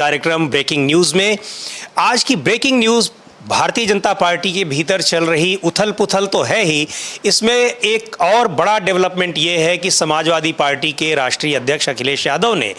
कार्यक्रम breaking news में आज की breaking news Bharatiya Janata party के भीतर चल रही उथल पुथल तो है ही, इसमें एक और बड़ा डेवलपमेंट ये है कि समाजवादी पार्टी के राष्ट्रीय अध्यक्ष अखिलेश यादव ने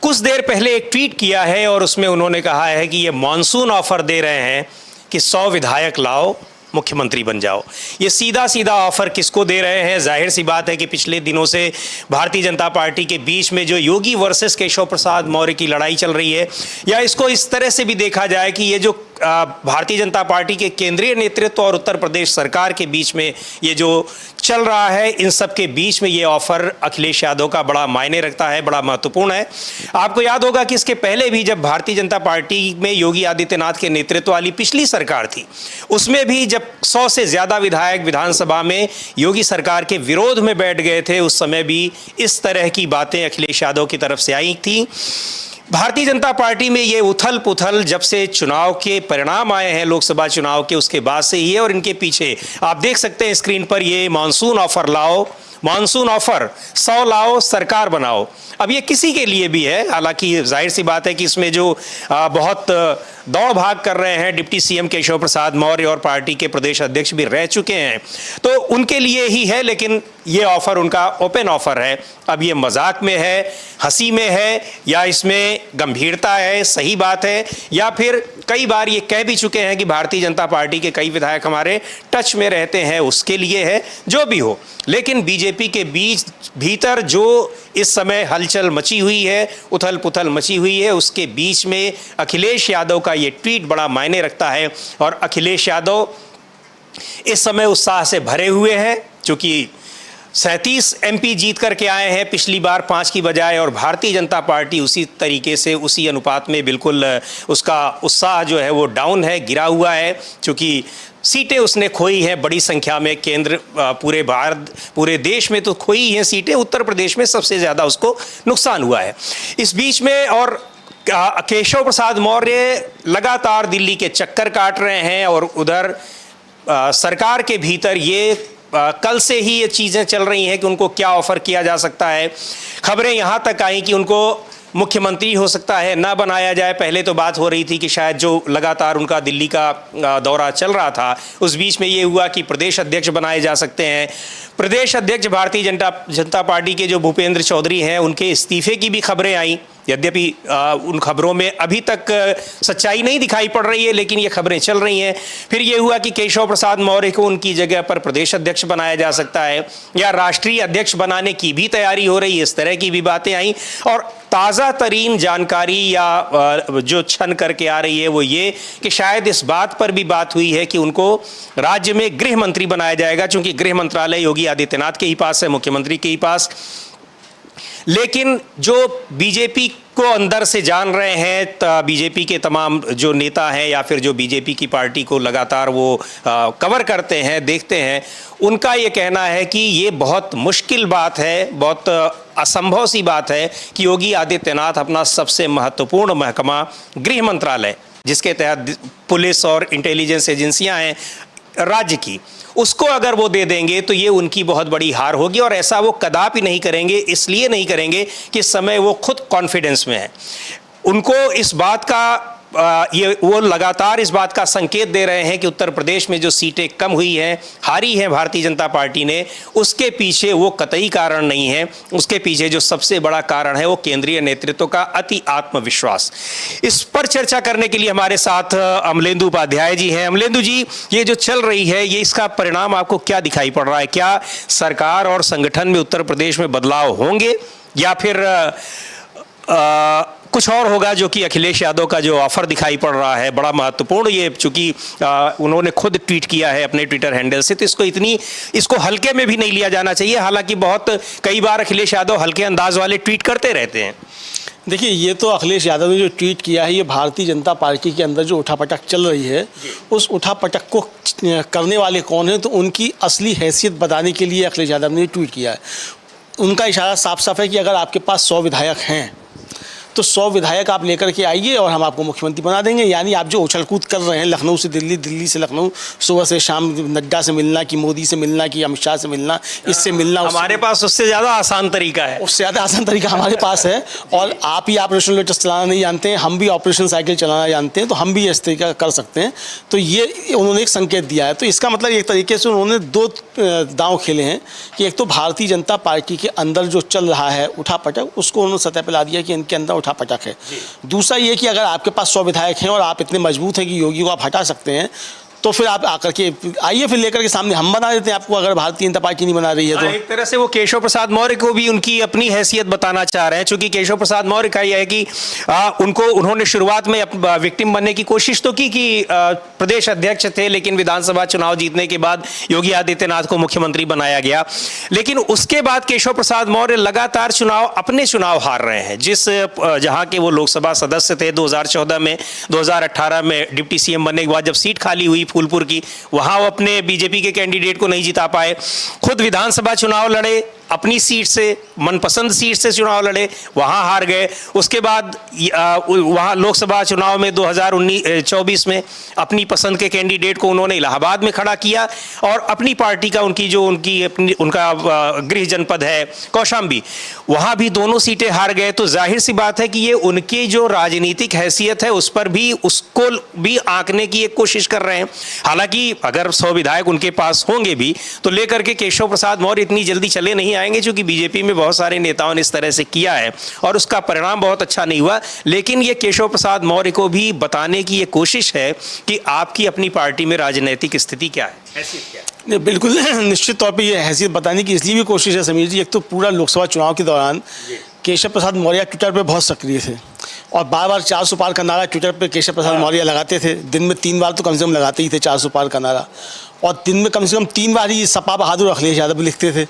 कुछ देर पहले एक ट्वीट किया है और उसमें उन्होंने कहा है कि ये मॉनसून ऑफर दे रहे हैं कि 100 विधायक लाओ, मुख्यमंत्री बन जाओ। ये सीधा सीधा ऑफर किसको दे रहे हैं? जाहिर सी बात है कि पिछले दिनों से भारतीय जनता पार्टी के बीच में जो योगी वर्सेस केशव प्रसाद मौर्य की लड़ाई चल रही है, या इसको इस तरह से भी देखा जाए कि ये जो भारतीय जनता पार्टी के केंद्रीय नेतृत्व और उत्तर प्रदेश सरकार के बीच में ये जो चल रहा है, इन सब के बीच में ये ऑफर अखिलेश यादव का बड़ा मायने रखता है, बड़ा महत्वपूर्ण है। आपको याद होगा कि इसके पहले भी जब भारतीय जनता पार्टी में योगी आदित्यनाथ के नेतृत्व वाली पिछली सरकार थी, उसमें भी जब 100 से ज्यादा विधायक विधानसभा में योगी सरकार के विरोध में बैठ गए थे, उस समय भी इस तरह की बातें अखिलेश यादव की तरफ से आई थी। भारतीय जनता पार्टी में ये उथल पुथल जब से चुनाव के परिणाम आए हैं, लोकसभा चुनाव के, उसके बाद से ही है। और इनके पीछे आप देख सकते हैं स्क्रीन पर, ये मॉनसून ऑफर लाओ, मॉनसून ऑफर 100 लाओ, सरकार बनाओ। अब ये किसी के लिए भी है, हालांकि जाहिर सी बात है कि इसमें जो बहुत दौड़ भाग कर रहे हैं डिप्टी सीएम केशव प्रसाद मौर्य और पार्टी के प्रदेश अध्यक्ष भी रह चुके हैं, तो उनके लिए ही है। लेकिन ये ऑफर उनका ओपन ऑफर है। अब ये मजाक में है, हंसी में है, या इसमें गंभीरता है, सही बात है, या फिर कई बार ये कह भी चुके हैं कि भारतीय जनता पार्टी के कई विधायक हमारे टच में रहते हैं, उसके लिए है। जो भी हो, लेकिन बीजेपी के बीच भीतर जो इस समय हलचल मची हुई है, उथल पुथल मची हुई है, उसके बीच में अखिलेश यादव का ये ट्वीट बड़ा मायने रखता है। और अखिलेश यादव इस समय उत्साह से भरे हुए हैं, क्योंकि 37 एमपी जीत करके आए हैं पिछली बार 5 की बजाय, और भारतीय जनता पार्टी उसी तरीके से, उसी अनुपात में बिल्कुल उसका उत्साह जो है वो डाउन है, गिरा हुआ है, क्योंकि सीटें उसने खोई हैं बड़ी संख्या में। केंद्र पूरे भारत, पूरे देश में तो खोई ही हैं सीटें, उत्तर प्रदेश में सबसे ज़्यादा उसको नुकसान हुआ है इस बीच में। और केशव प्रसाद मौर्य लगातार दिल्ली के चक्कर काट रहे हैं, और उधर सरकार के भीतर ये कल से ही ये चीज़ें चल रही हैं कि उनको क्या ऑफर किया जा सकता है। खबरें यहाँ तक आई कि उनको मुख्यमंत्री हो सकता है ना बनाया जाए। पहले तो बात हो रही थी कि शायद जो लगातार उनका दिल्ली का दौरा चल रहा था, उस बीच में ये हुआ कि प्रदेश अध्यक्ष बनाए जा सकते हैं। प्रदेश अध्यक्ष भारतीय जनता पार्टी के जो भूपेंद्र चौधरी हैं, उनके इस्तीफे की भी खबरें आई। यद्यपि उन खबरों में अभी तक सच्चाई नहीं दिखाई पड़ रही है, लेकिन ये खबरें चल रही हैं। फिर ये हुआ कि केशव प्रसाद मौर्य को उनकी जगह पर प्रदेश अध्यक्ष बनाया जा सकता है, या राष्ट्रीय अध्यक्ष बनाने की भी तैयारी हो रही है, इस तरह की भी बातें आई। और ताज़ा तरीन जानकारी या जो छन करके आ रही है वो ये कि शायद इस बात पर भी बात हुई है कि उनको राज्य में गृह मंत्री बनाया जाएगा, क्योंकि गृह मंत्रालय योगी आदित्यनाथ के ही पास है, मुख्यमंत्री के ही पास। लेकिन जो बीजेपी को अंदर से जान रहे हैं, बीजेपी के तमाम जो नेता हैं या फिर जो बीजेपी की पार्टी को लगातार वो कवर करते हैं, देखते हैं, उनका ये कहना है कि ये बहुत मुश्किल बात है, बहुत असंभव सी बात है कि योगी आदित्यनाथ अपना सबसे महत्वपूर्ण महकमा गृह मंत्रालय, जिसके तहत पुलिस और इंटेलिजेंस एजेंसियां हैं राज्य की, उसको अगर वो दे देंगे तो ये उनकी बहुत बड़ी हार होगी। और ऐसा वो कदापि नहीं करेंगे। इसलिए नहीं करेंगे कि इस समय वो खुद कॉन्फिडेंस में है। उनको इस बात का वो लगातार इस बात का संकेत दे रहे हैं कि उत्तर प्रदेश में जो सीटें कम हुई हैं, हारी हैं भारतीय जनता पार्टी ने, उसके पीछे वो कतई कारण नहीं है। उसके पीछे जो सबसे बड़ा कारण है वो केंद्रीय नेतृत्व का अति आत्मविश्वास। इस पर चर्चा करने के लिए हमारे साथ अमलेंदु उपाध्याय जी हैं। अमलेंदु जी, ये जो चल रही है, ये इसका परिणाम आपको क्या दिखाई पड़ रहा है? क्या सरकार और संगठन में उत्तर प्रदेश में बदलाव होंगे, या फिर कुछ और होगा? जो कि अखिलेश यादव का जो ऑफर दिखाई पड़ रहा है बड़ा महत्वपूर्ण, ये चूंकि उन्होंने खुद ट्वीट किया है अपने ट्विटर हैंडल से, तो इसको हल्के में भी नहीं लिया जाना चाहिए। हालांकि बहुत कई बार अखिलेश यादव हल्के अंदाज वाले ट्वीट करते रहते हैं। देखिए, ये तो अखिलेश यादव ने जो ट्वीट किया है, ये भारतीय जनता पार्टी के अंदर जो उठापटक चल रही है, उस उठापटक को करने वाले कौन है, तो उनकी असली हैसियत बताने के लिए अखिलेश यादव ने ट्वीट किया है। उनका इशारा साफ साफ है कि अगर आपके पास 100 विधायक हैं तो 100 विधायक आप लेकर के आइए और हम आपको मुख्यमंत्री बना देंगे। यानी आप जो उछल कूद कर रहे हैं लखनऊ से दिल्ली, दिल्ली से लखनऊ, सुबह से शाम नड्डा से मिलना, कि मोदी से मिलना, कि अमित शाह से मिलना, इससे मिलना, हमारे पास उससे ज़्यादा आसान तरीका है। उससे ज़्यादा आसान तरीका हमारे पास है। और आप ही ऑपरेशन लेटर्स चलाना नहीं जानते हैं, हम भी ऑपरेशन साइकिल चलाना जानते हैं, तो हम भी इस तरीका कर सकते हैं। तो ये उन्होंने एक संकेत दिया है। तो इसका मतलब एक तरीके से उन्होंने दो दांव खेले हैं कि एक तो भारतीय जनता पार्टी के अंदर जो चल रहा है उठापटक, उसको उन्होंने सतह पर ला दिया कि इनके अंदर उठापटक है। दूसरा ये कि अगर आपके पास 100 विधायक हैं और आप इतने मजबूत हैं कि योगी को आप हटा सकते हैं, तो फिर आप आकर के आइए, फिर लेकर के सामने हम बना देते हैं आपको, अगर भारतीय जनता पार्टी नहीं बना रही है तो। एक तरह से वो केशव प्रसाद मौर्य को भी उनकी अपनी हैसियत बताना चाह रहे हैं, क्योंकि केशव प्रसाद मौर्य का यह है कि उन्होंने शुरुआत में विक्टिम बनने की कोशिश तो की कि प्रदेश अध्यक्ष थे, लेकिन विधानसभा चुनाव जीतने के बाद योगी आदित्यनाथ को मुख्यमंत्री बनाया गया। लेकिन उसके बाद केशव प्रसाद मौर्य लगातार अपने चुनाव हार रहे हैं। जहां के वो लोकसभा सदस्य थे 2014 में, 2018 में डिप्टी सीएम बनने के बाद जब सीट खाली हुई फूलपुर की, वहां वो अपने बीजेपी के कैंडिडेट को नहीं जिता पाए। खुद विधानसभा चुनाव लड़े, अपनी सीट से, मनपसंद सीट से चुनाव लड़े, वहां हार गए। उसके बाद वहां लोकसभा चुनाव में 2024 में अपनी पसंद के कैंडिडेट को उन्होंने इलाहाबाद में खड़ा किया और अपनी पार्टी का उनका गृह जनपद है कौशाम्बी, वहां भी दोनों सीटें हार गए। तो जाहिर सी बात है कि ये उनकी जो राजनीतिक हैसियत है उस पर भी, उसको भी आंकने की एक कोशिश कर रहे हैं। हालांकि अगर 100 विधायक उनके पास होंगे भी तो लेकर के केशव प्रसाद मौर्य इतनी जल्दी चले नहीं आएंगे, क्योंकि बीजेपी में बहुत सारे नेताओं ने इस तरह से किया है और उसका परिणाम बहुत अच्छा नहीं हुआ। लेकिन ये केशव प्रसाद मौर्य को भी बताने की ये कोशिश है कि आपकी अपनी पार्टी में राजनीतिक स्थिति क्या है, हैसियत क्या है। नहीं, बिल्कुल निश्चित तौर पे ये हैसियत बताने की इसलिए भी कोशिश है समीर जी। एक तो पूरा लोकसभा चुनाव के दौरान केशव प्रसाद मौर्य ट्विटर पे बहुत सक्रिय थे और बार बार 400 पार का नारा ट्विटर पे केशव प्रसाद मौर्य लगाते थे। दिन में 3 बार तो कम से कम लगाते ही थे 400 पार का नारा, और दिन में कम से कम 3 बार ही सपा बहादुर अखिलेश यादव लिखते थे।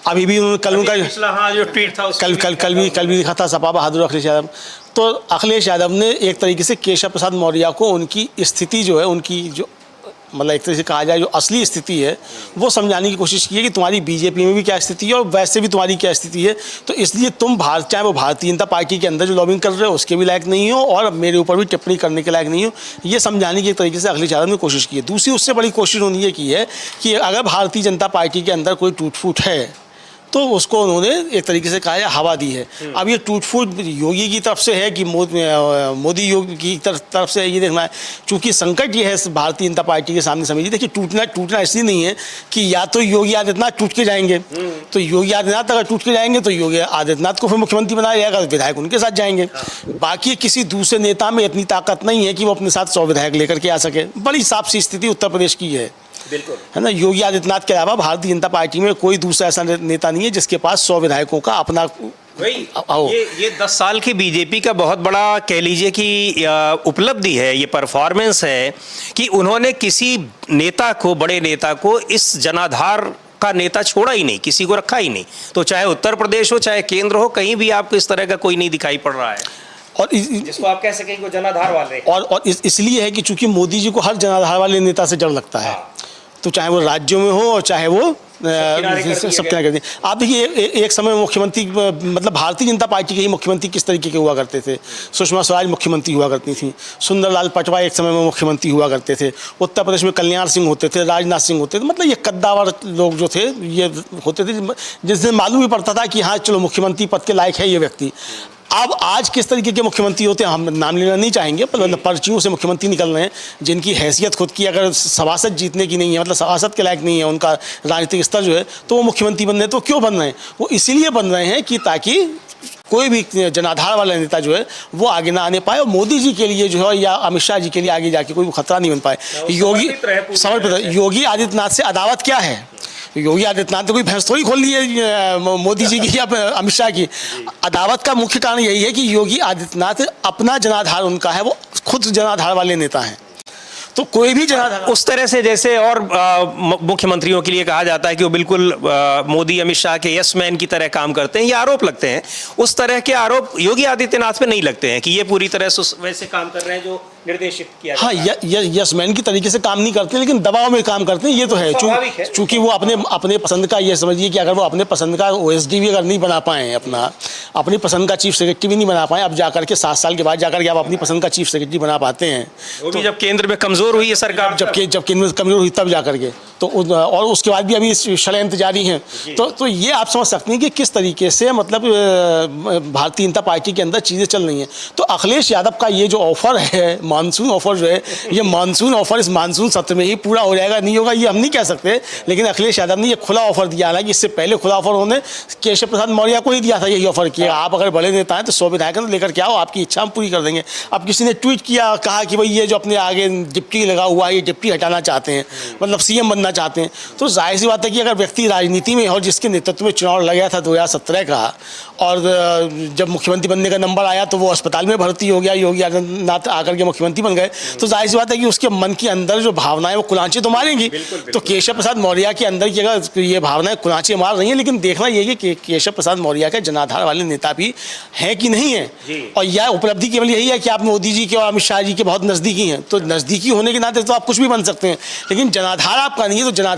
अभी भी उन्होंने कल उनका जो ट्वीट था कल भी लिखा था सपा बहादुर अखिलेश यादव। तो अखिलेश यादव ने एक तरीके से केशव प्रसाद मौर्य को उनकी स्थिति जो है, उनकी जो मतलब एक तरह से कहा जाए जो असली स्थिति है, वो समझाने की कोशिश की है कि तुम्हारी बीजेपी में भी क्या स्थिति है और वैसे भी तुम्हारी क्या स्थिति है। तो इसलिए तुम चाहे वो भारतीय जनता पार्टी के अंदर जो लॉबिंग कर रहे हो उसके भी लायक नहीं हो और मेरे ऊपर भी टिप्पणी करने के लायक नहीं हो, ये समझाने की एक तरीके से अखिलेश यादव ने कोशिश की है। दूसरी उससे बड़ी कोशिश उन्होंने ये की है कि अगर भारतीय जनता पार्टी के अंदर कोई टूट फूट है तो उसको उन्होंने एक तरीके से कहा है हवा दी है। अब ये टूट फूट योगी की तरफ से है कि मोदी योगी की तरफ से, ये देखना है। चूंकि संकट ये है भारतीय जनता पार्टी के सामने समझिए, देखिए टूटना इसलिए नहीं है कि या तो योगी आदित्यनाथ टूट के जाएंगे, तो योगी आदित्यनाथ अगर टूट के जाएंगे तो योगी आदित्यनाथ को फिर मुख्यमंत्री बनाया जाएगा, विधायक उनके साथ जाएंगे। बाकी किसी दूसरे नेता में इतनी ताकत नहीं है कि वो अपने साथ 100 विधायक लेकर के आ सके। बड़ी साफ सी स्थिति उत्तर प्रदेश की है, बिल्कुल है ना। योगी आदित्यनाथ के अलावा भारतीय जनता पार्टी में कोई दूसरा ऐसा नेता नहीं है जिसके पास 100 विधायकों का अपना ये 10 साल की बीजेपी का बहुत बड़ा कह लीजिए कि उपलब्धि है, ये परफॉर्मेंस है कि उन्होंने किसी नेता को, बड़े नेता को इस जनाधार का नेता छोड़ा ही नहीं, किसी को रखा ही नहीं। तो चाहे उत्तर प्रदेश हो चाहे केंद्र हो, कहीं भी आपको इस तरह का कोई नहीं दिखाई पड़ रहा है और जिसको आप कह सकें कि जनाधार वाले। और इसलिए है कि चूंकि मोदी जी को हर जनाधार वाले नेता से डर लगता है, तो चाहे वो राज्यों में हो और चाहे वो सब किनारे कर। आप देखिए एक समय मुख्यमंत्री, मतलब भारतीय जनता पार्टी के ही मुख्यमंत्री किस तरीके के हुआ करते थे। सुषमा स्वराज मुख्यमंत्री हुआ करती थी, सुंदरलाल पटवा एक समय में मुख्यमंत्री हुआ करते थे, उत्तर प्रदेश में कल्याण सिंह होते थे, राजनाथ सिंह होते थे। मतलब ये कद्दावर लोग जो थे ये होते थे, जिससे मालूम ही पड़ता था कि हाँ चलो मुख्यमंत्री पद के लायक है ये व्यक्ति। अब आज किस तरीके के मुख्यमंत्री होते हैं हम नाम लेना नहीं चाहेंगे, पर मतलब पर्चियों से मुख्यमंत्री निकल रहे हैं जिनकी हैसियत खुद की अगर सभासद जीतने की नहीं है, मतलब सभासद के लायक नहीं है उनका राजनीतिक स्तर जो है, तो वो मुख्यमंत्री बन रहे हैं। तो क्यों बन रहे हैं? वो इसीलिए बन रहे हैं कि ताकि कोई भी जनाधार वाला नेता जो है वो आगे ना आने पाए और मोदी जी के लिए जो है या अमित शाह जी के लिए आगे जाके कोई खतरा नहीं बन पाए। योगी आदित्यनाथ से अदावत क्या है? योगी आदित्यनाथ तो कोई भैंस थोड़ी खोल ली है मोदी जी की या अमित शाह की। अदावत का मुख्य कारण यही है कि योगी आदित्यनाथ अपना जनाधार उनका है, वो खुद जनाधार वाले नेता हैं। तो कोई भी जनाधार उस तरह से जैसे और मुख्यमंत्रियों के लिए कहा जाता है कि वो बिल्कुल मोदी अमित शाह के यस मैन की तरह काम करते हैं, ये आरोप लगते हैं। उस तरह के आरोप योगी आदित्यनाथ पे नहीं लगते हैं कि ये पूरी तरह से वैसे काम कर रहे हैं जो निर्देशित किया हाँ, यस मैन की तरीके से काम नहीं करते, लेकिन दबाव में काम करते हैं, ये तो है। स्वाभाविक है। चूंकि वो अपने पसंद का, ये समझिए कि अगर वो अपने पसंद का ओएसडी भी अगर नहीं बना पाए, अपनी पसंद का चीफ सेक्रेटरी भी नहीं बना पाए, अब जाकर के 7 साल के बाद जाकर के आप अपनी पसंद का चीफ सेक्रेटरी बना पाते हैं, वो भी जब केंद्र में कमजोर हुई है सरकार, जब केंद्र में कमजोर हुई तब जाकर के, तो और उसके बाद भी अभी षड्यंत्र जारी हैं। तो ये आप समझ सकते हैं कि किस तरीके से मतलब भारतीय जनता पार्टी के अंदर चीज़ें चल रही हैं। तो अखिलेश यादव का ये जो ऑफर है, मानसून ऑफर जो है, ये मानसून ऑफर इस मानसून सत्र में ही पूरा हो जाएगा, नहीं होगा ये हम नहीं कह सकते, लेकिन अखिलेश यादव ने ये खुला ऑफर दिया। हालांकि इससे पहले खुला ऑफर उन्होंने केशव प्रसाद मौर्य को ही दिया था, यही ऑफर किया, आप अगर बड़े नेता हैं तो 100 विधायक लेकर के आओ, आपकी इच्छा हम पूरी कर देंगे। अब किसी ने ट्वीट किया, कहा कि भाई ये जो अपने आगे डिप्टी लगा हुआ है, ये डिप्टी हटाना चाहते हैं, मतलब सीएम बनना चाहते हैं। तो जाहिर सी बात है कि अगर व्यक्ति राजनीति में और जिसके नेतृत्व में चुनाव लगा था 2017 का, और जब मुख्यमंत्री बनने का नंबर आया तो वो अस्पताल में भर्ती हो गया, योगी आदित्यनाथ आकर के मुख्यमंत्री बन गए, तो जाहिर सी बात है कि उसके मन के अंदर जो भावनाएं वो कुलांचे तो मारेंगी। तो केशव प्रसाद मौर्य के अंदर की अगर ये भावनाएं कुलांचे मार रही हैं, लेकिन देखना ये है कि केशव प्रसाद मौर्य के जनाधार वाले नेता भी हैं कि नहीं है। और यह उपलब्धि केवल यही है कि आप मोदी जी के और अमित शाह जी के बहुत नज़दीकी हैं, तो नज़दीकी होने के नाते तो आप कुछ भी बन सकते हैं, लेकिन जनाधार आपका नहीं है। तो जनाधार